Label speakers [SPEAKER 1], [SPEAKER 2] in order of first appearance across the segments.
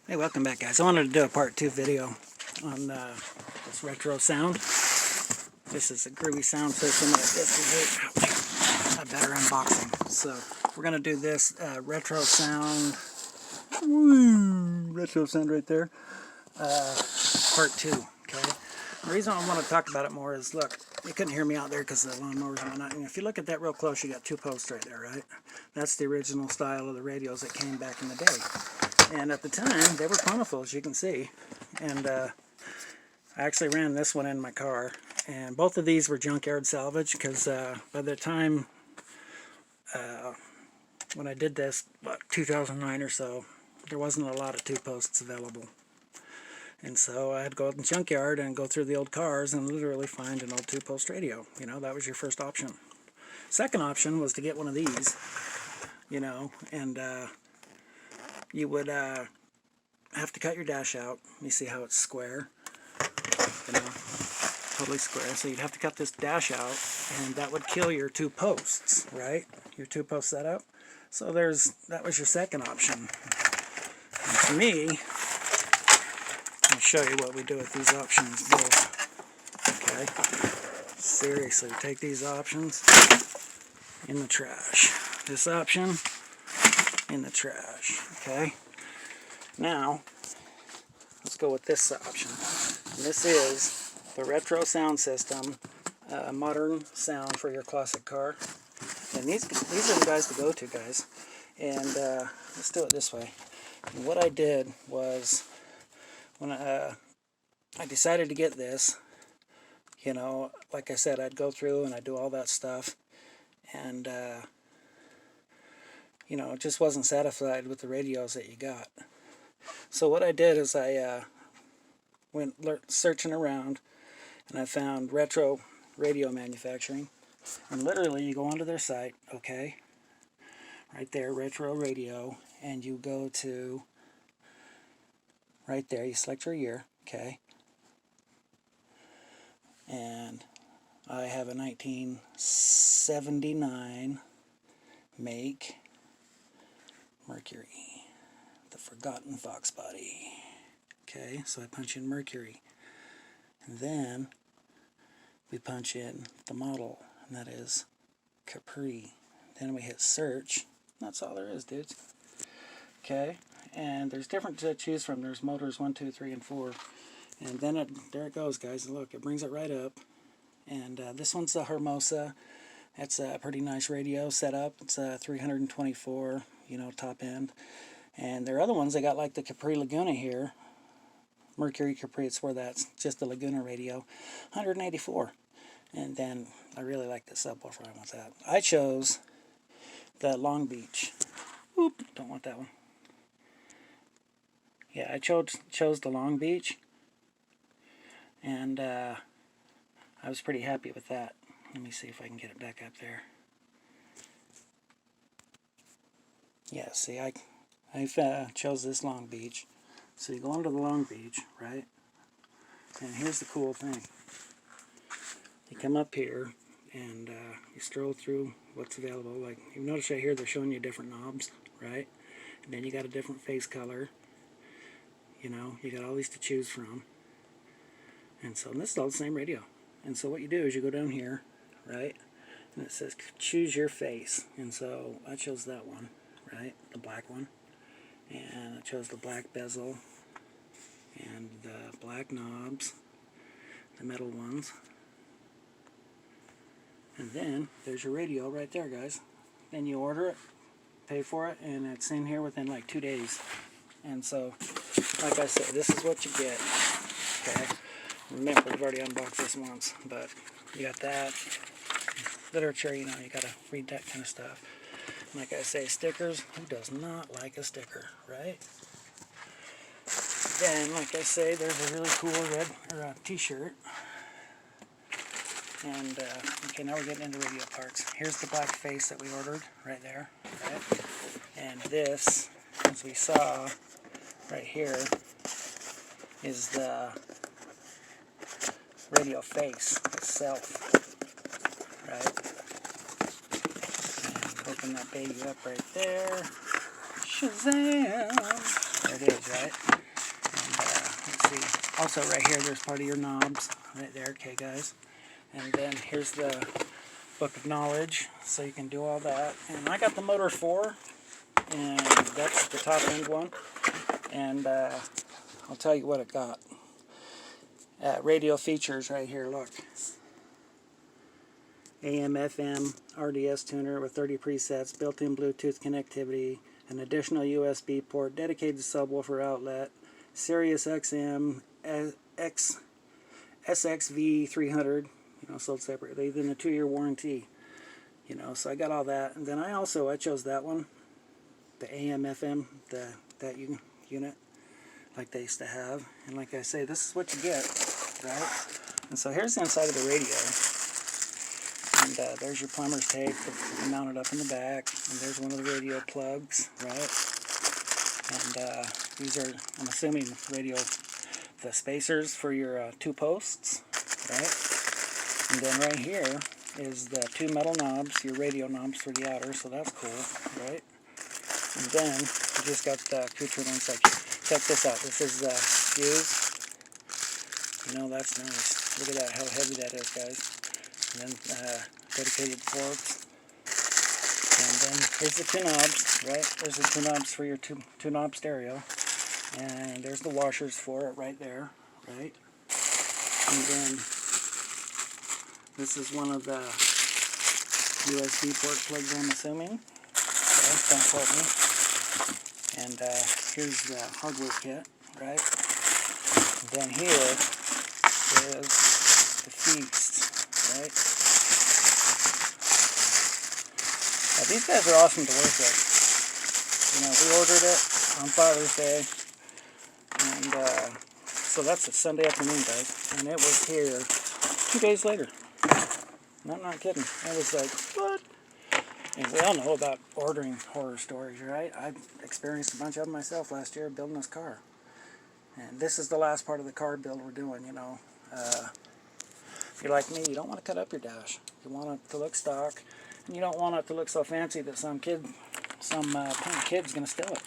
[SPEAKER 1] Hey, welcome back, guys. I wanted to do a part 2 video on this retro sound. This is a groovy sound system. This is a better unboxing. So we're going to do this retro sound. Woo, retro sound right there. Part 2. Okay. The reason I want to talk about it more is, look, you couldn't hear me out there because the lawnmowers and whatnot. And if you look at that real close, you got two posts right there, right? That's the original style of the radios that came back in the day. And at the time, they were plentiful, as you can see. And I actually ran this one in my car. And both of these were junkyard salvage because by the time when I did this, about 2009 or so, there wasn't a lot of two posts available. And so I'd go out in the junkyard and go through the old cars and literally find an old two-post radio. You know, that was your first option. Second option was to get one of these, you know, and you would have to cut your dash out. You see how it's square, you know, totally square. So you'd have to cut this dash out, and that would kill your two posts, right? Your two-post setup. So that was your second option. And for me, I'll show you what we do with these options both. Okay, seriously, take these options in the trash. This option in the trash. Okay, now let's go with this option. And this is the retro sound system, modern sound for your classic car. And these are the guys to go to, guys. And let's do it this way. And what I did was, when I decided to get this, you know, like I said, I'd go through and I'd do all that stuff, and you know, just wasn't satisfied with the radios that you got. So what I did is I went searching around, and I found Retro Radio Manufacturing, and literally you go onto their site, okay, right there, Retro Radio, and you go to right there, you select your year, okay, and I have a 1979 make Mercury, the Forgotten Fox Body. Okay, so I punch in Mercury, and then we punch in the model, and that is Capri. Then we hit search. That's all there is, dudes. Okay, and there's different to choose from. There's motors 1, 2, 3, and 4. And then there it goes, guys. Look, it brings it right up. And this one's the Hermosa. It's a pretty nice radio setup. It's a 324, you know, top end. And there are other ones. They got like the Capri Laguna here. Mercury Capri, it's where that's just the Laguna radio. 184. And then I really like the subwoofer. I want that. I chose the Long Beach. Oop, don't want that one. Yeah, I chose the Long Beach. And I was pretty happy with that. Let me see if I can get it back up there. Yeah, see, I chose this Long Beach. So you go into the Long Beach, right? And here's the cool thing. You come up here, and you stroll through what's available. Like, you notice right here, they're showing you different knobs, right? And then you got a different face color. You know, you got all these to choose from. And so this is all the same radio. And so what you do is you go down here, right? And it says choose your face. And so I chose that one, right? The black one. And I chose the black bezel and the black knobs, the metal ones. And then there's your radio right there, guys. Then you order it, pay for it, and it's in here within like 2 days. And so, like I said, this is what you get. Okay. Remember, we've already unboxed this once, but you got that. Literature, you know, you gotta read that kind of stuff. Like I say, stickers, who does not like a sticker, right? Then, like I say, there's a really cool red t-shirt. And, okay, now we're getting into radio parts. Here's the black face that we ordered, right there, right? And this, as we saw, right here, is the radio face itself, right? And open that baby up right there. Shazam! There it is, right? And let's see. Also right here, there's part of your knobs. Right there, okay guys. And then here's the book of knowledge, so you can do all that. And I got the Motor 4, and that's the top end one. And I'll tell you what it got. Radio features right here, look. AM, FM, RDS tuner with 30 presets, built-in Bluetooth connectivity, an additional USB port, dedicated subwoofer outlet, Sirius XM, SXV300, sold separately, then a 2-year warranty, so I got all that. And then I chose that one, the AM, FM, that unit, like they used to have. And like I say, this is what you get, right? And so here's the inside of the radio. And there's your plumber's tape mounted up in the back. And there's one of the radio plugs, right? And these are, I'm assuming, the spacers for your 2 posts, right? And then right here is the 2 metal knobs, your radio knobs for the outer, so that's cool, right? And then you just got the accoutrements. Like, check this out. This is the fuse. That's nice. Look at that, how heavy that is, guys. And then dedicated ports. And then here's the 2 knobs, right? There's the 2 knobs for your two knob stereo. And there's the washers for it right there, right? And then this is one of the USB port plugs, I'm assuming. Okay, don't quote me. And here's the hardware kit, right? And then here is the feast, right? Now, these guys are awesome to work with. We ordered it on Father's Day, and so that's a Sunday afternoon, guys, and it was here 2 days later. I'm not kidding. I was like, what? And we all know about ordering horror stories, right? I experienced a bunch of them myself last year building this car. And this is the last part of the car build we're doing, If you're like me, you don't want to cut up your dash. You want it to look stock, and you don't want it to look so fancy that some punk kid's going to steal it.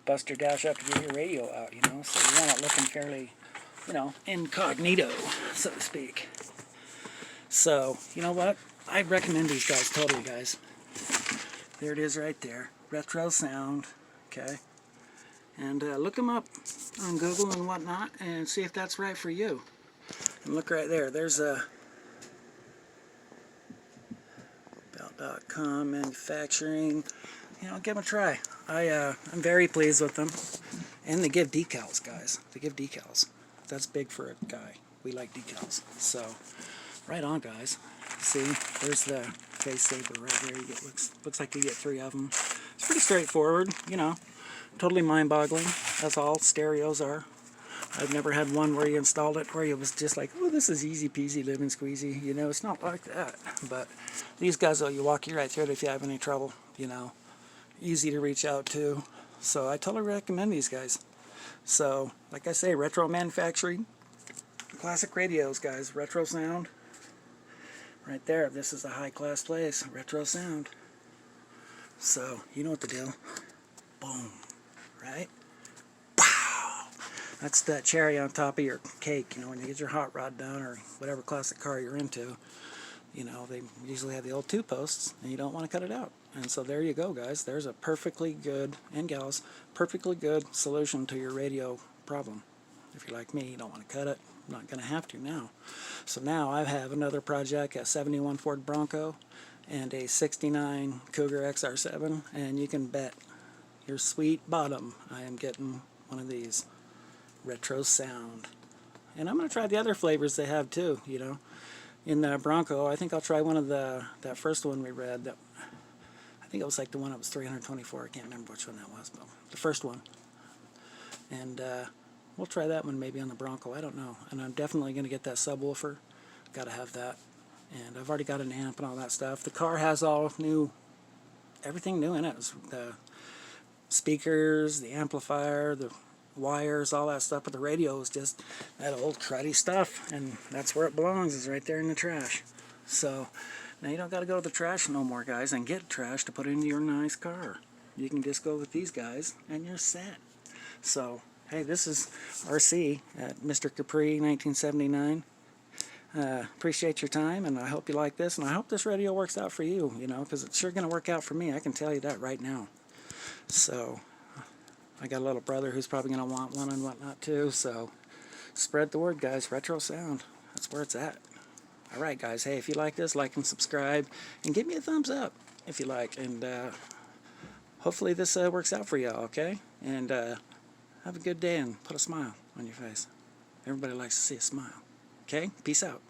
[SPEAKER 1] Bust your dash up to get your radio out, So you want it looking fairly, incognito, so to speak. So, you know what? I recommend these guys totally, guys. There it is right there. Retro Sound, okay? And look them up on Google and whatnot and see if that's right for you. And look right there. There's a Belt.com manufacturing. Give them a try. I'm very pleased with them. And they give decals, guys. They give decals. That's big for a guy. We like decals. So, right on, guys. See, there's the face saver right there. Looks like you get 3 of them. It's pretty straightforward, Totally mind-boggling. That's all stereos are. I've never had one where you installed it where it was just like, oh, this is easy peasy, lemon squeezy. It's not like that. But these guys, you walk you right through it if you have any trouble. Easy to reach out to. So I totally recommend these guys. So, like I say, retro manufacturing, classic radios, guys. Retro Sound. Right there. This is a high-class place. Retro Sound. So, you know what the deal. Boom. Right? Pow! That's the cherry on top of your cake, when you get your hot rod done or whatever classic car you're into. They usually have the old 2 posts, and you don't want to cut it out. And so there you go, guys. There's a perfectly good, and gals, perfectly good solution to your radio problem. If you're like me, you don't want to cut it. I'm not going to have to now. So now I have another project, a 71 Ford Bronco and a 69 Cougar XR7, and you can bet your sweet bottom I am getting one of these. Retro Sound. And I'm going to try the other flavors they have too, In the Bronco, I think I'll try one of that first one we read. I think it was like the one that was 324. I can't remember which one that was, but the first one. And we'll try that one maybe on the Bronco. I don't know. And I'm definitely going to get that subwoofer. Got to have that. And I've already got an amp and all that stuff. The car has everything new in it. The speakers, the amplifier, the wires, all that stuff. But the radio is just that old cruddy stuff. And that's where it belongs, is right there in the trash. So now you don't got to go to the trash no more, guys, and get trash to put into your nice car. You can just go with these guys and you're set. So, hey, this is RC at Mr. Capri 1979. Appreciate your time, and I hope you like this, and I hope this radio works out for you, you know, because it's sure going to work out for me. I can tell you that right now. So, I got a little brother who's probably going to want one and whatnot too, so spread the word, guys. Retro sound, that's where it's at. Alright, guys, hey, if you like this, like and subscribe, and give me a thumbs up if you like, and hopefully this works out for y'all, okay? And have a good day and put a smile on your face. Everybody likes to see a smile. Okay? Peace out.